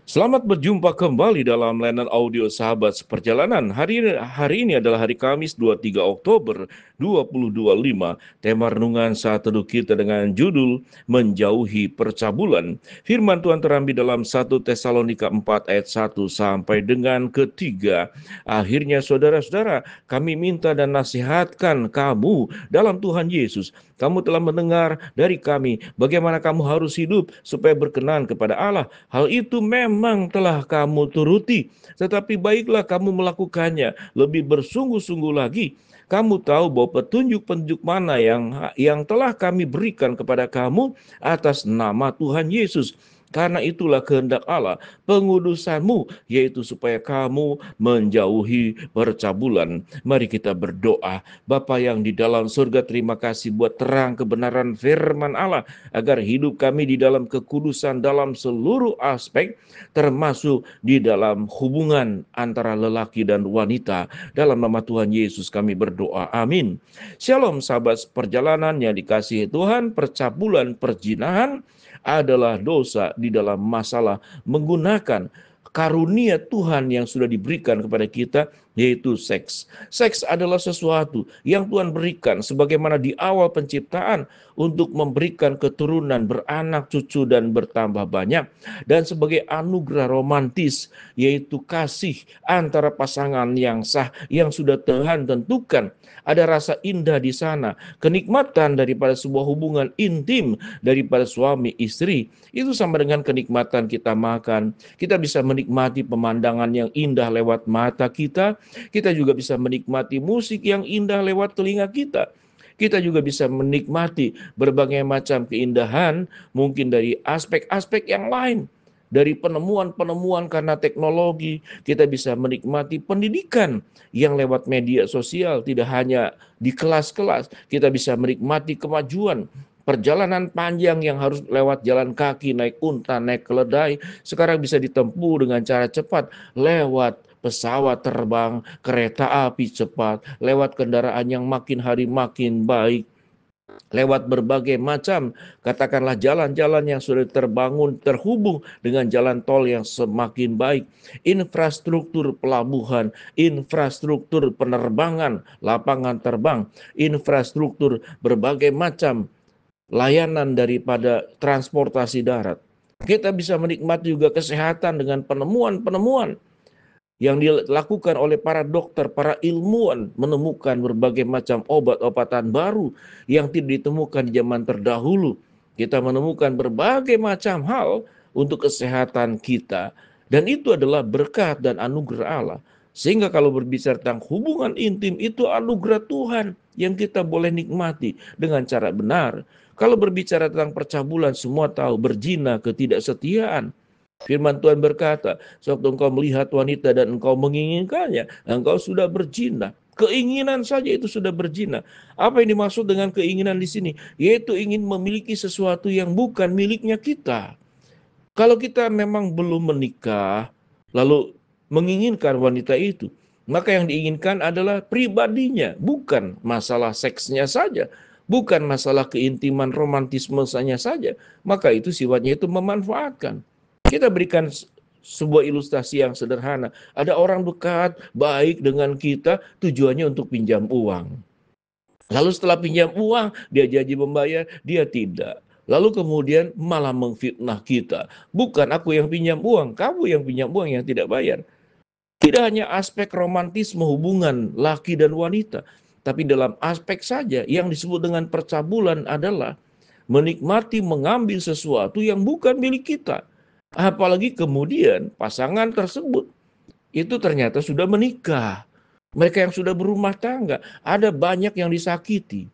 Selamat berjumpa kembali dalam layanan audio Sahabat Seperjalanan. Hari ini adalah hari Kamis 23 Oktober 2025. Tema renungan saat teduh kita dengan judul Menjauhi Percabulan. Firman Tuhan terambil dalam 1 Tesalonika 4 ayat 1 sampai dengan ketiga. Akhirnya saudara-saudara, kami minta dan nasihatkan kamu dalam Tuhan Yesus. Kamu telah mendengar dari kami bagaimana kamu harus hidup supaya berkenan kepada Allah. Hal itu memang telah kamu turuti, tetapi baiklah kamu melakukannya lebih bersungguh-sungguh lagi. Kamu tahu bahwa petunjuk-petunjuk mana yang telah kami berikan kepada kamu atas nama Tuhan Yesus. Karena itulah kehendak Allah, pengudusanmu, yaitu supaya kamu menjauhi percabulan. Mari kita berdoa. Bapa yang di dalam surga, terima kasih buat terang kebenaran firman Allah, agar hidup kami di dalam kekudusan dalam seluruh aspek, termasuk di dalam hubungan antara lelaki dan wanita. Dalam nama Tuhan Yesus kami berdoa, amin. Shalom sahabat perjalanan yang dikasihi Tuhan. Percabulan, perzinahan adalah dosa di dalam masalah menggunakan karunia Tuhan yang sudah diberikan kepada kita, yaitu seks. Seks adalah sesuatu yang Tuhan berikan sebagaimana di awal penciptaan untuk memberikan keturunan, beranak cucu dan bertambah banyak, dan sebagai anugerah romantis, yaitu kasih antara pasangan yang sah yang sudah Tuhan tentukan. Ada rasa indah di sana, kenikmatan daripada sebuah hubungan intim daripada suami istri. Itu sama dengan kenikmatan kita makan. Kita bisa menikmati pemandangan yang indah lewat mata kita. Kita juga bisa menikmati musik yang indah lewat telinga kita. Kita juga bisa menikmati berbagai macam keindahan mungkin dari aspek-aspek yang lain. Dari penemuan-penemuan karena teknologi, kita bisa menikmati pendidikan yang lewat media sosial, tidak hanya di kelas-kelas. Kita bisa menikmati kemajuan perjalanan panjang yang harus lewat jalan kaki, naik unta, naik keledai, sekarang bisa ditempuh dengan cara cepat lewat pesawat terbang, kereta api cepat, lewat kendaraan yang makin hari makin baik, lewat berbagai macam, katakanlah jalan-jalan yang sudah terbangun, terhubung dengan jalan tol yang semakin baik, infrastruktur pelabuhan, infrastruktur penerbangan, lapangan terbang, infrastruktur berbagai macam layanan daripada transportasi darat. Kita bisa menikmati juga kesehatan dengan penemuan-penemuan yang dilakukan oleh para dokter, para ilmuwan, menemukan berbagai macam obat-obatan baru yang tidak ditemukan di zaman terdahulu. Kita menemukan berbagai macam hal untuk kesehatan kita. Dan itu adalah berkat dan anugerah Allah. Sehingga kalau berbicara tentang hubungan intim, itu anugerah Tuhan yang kita boleh nikmati dengan cara benar. Kalau berbicara tentang percabulan, semua tahu berzina, ketidaksetiaan. Firman Tuhan berkata, sewaktu engkau melihat wanita dan engkau menginginkannya, engkau sudah berzina. Keinginan saja itu sudah berzina. Apa yang dimaksud dengan keinginan di sini? Yaitu ingin memiliki sesuatu yang bukan miliknya kita. Kalau kita memang belum menikah, lalu menginginkan wanita itu, maka yang diinginkan adalah pribadinya, bukan masalah seksnya saja, bukan masalah keintiman romantismenya saja. Maka itu sifatnya itu memanfaatkan. Kita berikan sebuah ilustrasi yang sederhana. Ada orang dekat, baik dengan kita, tujuannya untuk pinjam uang. Lalu setelah pinjam uang, dia janji membayar, dia tidak. Lalu kemudian malah memfitnah kita. Bukan aku yang pinjam uang, kamu yang pinjam uang yang tidak bayar. Tidak hanya aspek romantisme hubungan laki dan wanita, tapi dalam aspek saja yang disebut dengan percabulan adalah menikmati mengambil sesuatu yang bukan milik kita. Apalagi kemudian pasangan tersebut itu ternyata sudah menikah. Mereka yang sudah berumah tangga, ada banyak yang disakiti.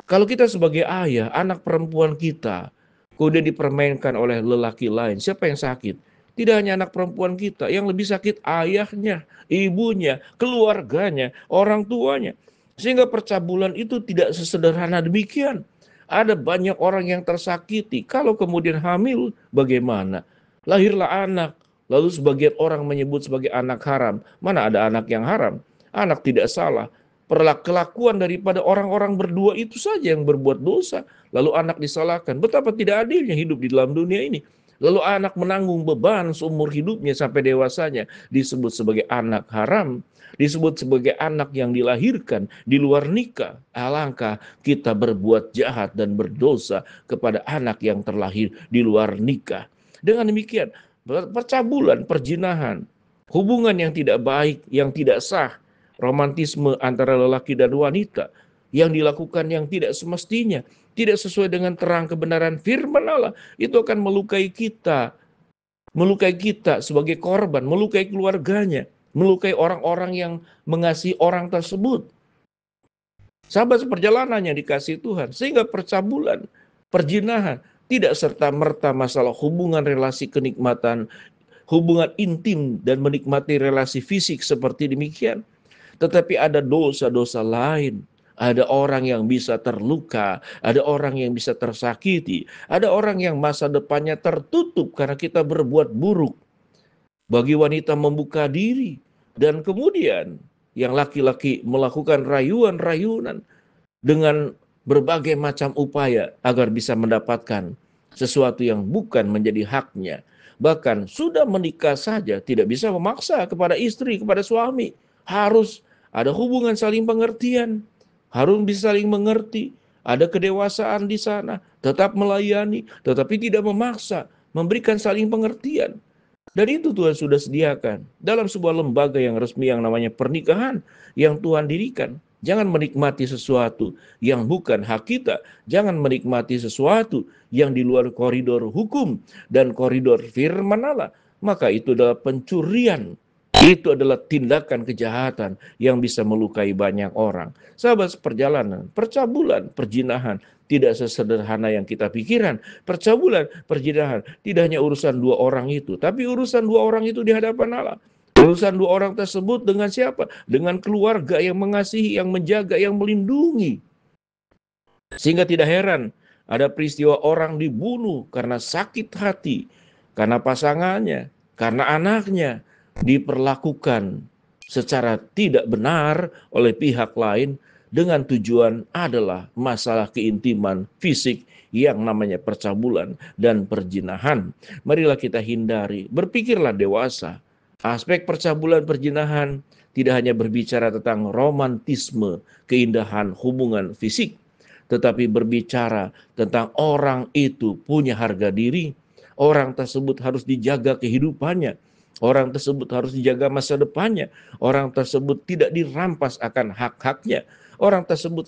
Kalau kita sebagai ayah, anak perempuan kita, kemudian dipermainkan oleh lelaki lain, siapa yang sakit? Tidak hanya anak perempuan kita, yang lebih sakit ayahnya, ibunya, keluarganya, orang tuanya. Sehingga percabulan itu tidak sesederhana demikian. Ada banyak orang yang tersakiti. Kalau kemudian hamil, bagaimana? Lahirlah anak, lalu sebagian orang menyebut sebagai anak haram. Mana ada anak yang haram? Anak tidak salah. Kelakuan daripada orang-orang berdua itu saja yang berbuat dosa. Lalu anak disalahkan. Betapa tidak adilnya hidup di dalam dunia ini. Lalu anak menanggung beban seumur hidupnya sampai dewasanya, disebut sebagai anak haram, disebut sebagai anak yang dilahirkan di luar nikah. Alangkah kita berbuat jahat dan berdosa kepada anak yang terlahir di luar nikah. Dengan demikian, percabulan, perjinahan, hubungan yang tidak baik, yang tidak sah, romantisme antara lelaki dan wanita, yang dilakukan yang tidak semestinya, tidak sesuai dengan terang kebenaran firman Allah, itu akan melukai kita sebagai korban, melukai keluarganya, melukai orang-orang yang mengasihi orang tersebut. Sahabat seperjalanan yang dikasihi Tuhan, sehingga percabulan, perjinahan, tidak serta-merta masalah hubungan relasi kenikmatan, hubungan intim dan menikmati relasi fisik seperti demikian. Tetapi ada dosa-dosa lain. Ada orang yang bisa terluka, ada orang yang bisa tersakiti, ada orang yang masa depannya tertutup karena kita berbuat buruk. Bagi wanita membuka diri, dan kemudian yang laki-laki melakukan rayuan-rayunan dengan berbagai macam upaya agar bisa mendapatkan sesuatu yang bukan menjadi haknya. Bahkan sudah menikah saja tidak bisa memaksa kepada istri, kepada suami. Harus ada hubungan saling pengertian, harus bisa saling mengerti, ada kedewasaan di sana, tetap melayani, tetapi tidak memaksa, memberikan saling pengertian. Dan itu Tuhan sudah sediakan dalam sebuah lembaga yang resmi yang namanya pernikahan yang Tuhan dirikan. Jangan menikmati sesuatu yang bukan hak kita. Jangan menikmati sesuatu yang di luar koridor hukum dan koridor firman Allah. Maka itu adalah pencurian. Itu adalah tindakan kejahatan yang bisa melukai banyak orang. Sahabat seperjalanan, percabulan, perjinahan tidak sesederhana yang kita pikiran. Percabulan, perjinahan tidak hanya urusan dua orang itu, tapi urusan dua orang itu di hadapan Allah. Urusan dua orang tersebut dengan siapa? Dengan keluarga yang mengasihi, yang menjaga, yang melindungi. Sehingga tidak heran ada peristiwa orang dibunuh karena sakit hati, karena pasangannya, karena anaknya diperlakukan secara tidak benar oleh pihak lain dengan tujuan adalah masalah keintiman fisik yang namanya percabulan dan perjinahan. Marilah kita hindari, berpikirlah dewasa. Aspek percabulan perjinahan tidak hanya berbicara tentang romantisme, keindahan hubungan fisik, tetapi berbicara tentang orang itu punya harga diri. Orang tersebut harus dijaga kehidupannya. Orang tersebut harus dijaga masa depannya. Orang tersebut tidak dirampas akan hak-haknya. Orang tersebut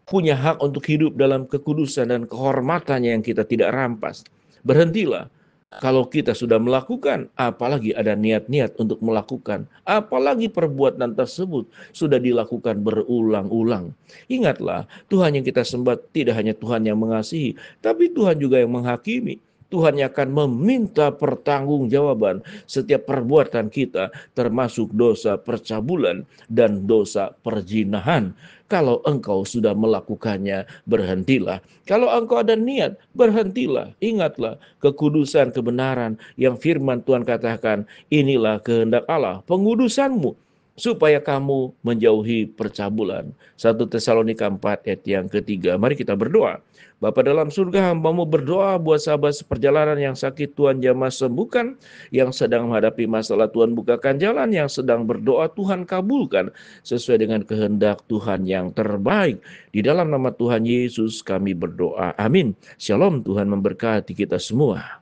punya hak untuk hidup dalam kekudusan dan kehormatannya yang kita tidak rampas. Berhentilah. Kalau kita sudah melakukan, apalagi ada niat-niat untuk melakukan, apalagi perbuatan tersebut sudah dilakukan berulang-ulang. Ingatlah, Tuhan yang kita sembah tidak hanya Tuhan yang mengasihi, tapi Tuhan juga yang menghakimi. Tuhan yang akan meminta pertanggungjawaban setiap perbuatan kita, termasuk dosa percabulan dan dosa perjinahan. Kalau engkau sudah melakukannya, berhentilah. Kalau engkau ada niat, berhentilah. Ingatlah kekudusan kebenaran yang firman Tuhan katakan, inilah kehendak Allah, pengudusanmu, supaya kamu menjauhi percabulan. 1 Tesalonika 4 ayat yang ketiga. Mari kita berdoa. Bapa dalam surga, hamba-Mu berdoa buat sahabat seperjalanan yang sakit, Tuhan jamah sembuhkan, yang sedang menghadapi masalah Tuhan bukakan jalan, yang sedang berdoa Tuhan kabulkan sesuai dengan kehendak Tuhan yang terbaik. Di dalam nama Tuhan Yesus kami berdoa. Amin. Shalom, Tuhan memberkati kita semua.